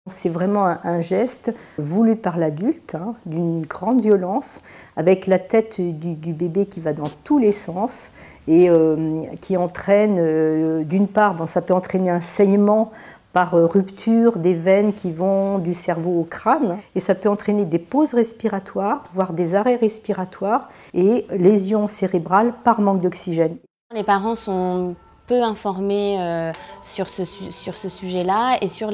C'est vraiment un geste voulu par l'adulte, d'une grande violence, avec la tête du bébé qui va dans tous les sens et qui entraîne, d'une part, ça peut entraîner un saignement par rupture des veines qui vont du cerveau au crâne, et ça peut entraîner des pauses respiratoires, voire des arrêts respiratoires et lésions cérébrales par manque d'oxygène. Les parents sont peu informés sur ce sujet-là et sur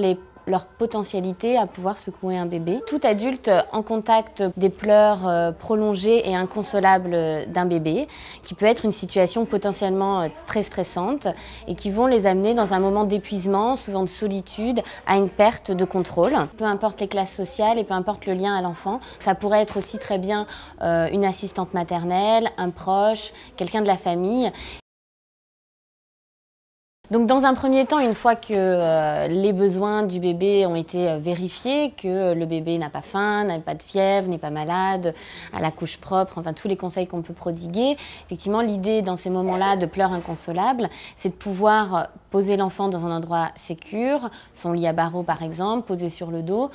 leur potentialité à pouvoir secouer un bébé. Tout adulte en contact des pleurs prolongés et inconsolables d'un bébé, qui peut être une situation potentiellement très stressante et qui vont les amener dans un moment d'épuisement, souvent de solitude, à une perte de contrôle. Peu importe les classes sociales et peu importe le lien à l'enfant. Ça pourrait être aussi très bien une assistante maternelle, un proche, quelqu'un de la famille. Donc dans un premier temps, une fois que les besoins du bébé ont été vérifiés, que le bébé n'a pas faim, n'a pas de fièvre, n'est pas malade, a la couche propre, enfin tous les conseils qu'on peut prodiguer, effectivement l'idée dans ces moments-là de pleurs inconsolables, c'est de pouvoir poser l'enfant dans un endroit sécure, son lit à barreaux par exemple, posé sur le dos,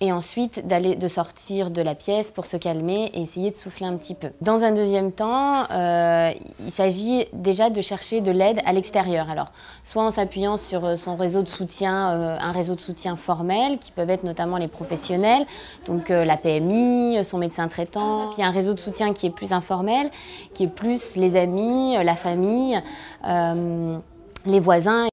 et ensuite de sortir de la pièce pour se calmer et essayer de souffler un petit peu. Dans un deuxième temps, il s'agit déjà de chercher de l'aide à l'extérieur. Alors, soit en s'appuyant sur son réseau de soutien, un réseau de soutien formel, qui peuvent être notamment les professionnels, donc la PMI, son médecin traitant, puis un réseau de soutien qui est plus informel, qui est plus les amis, la famille, les voisins.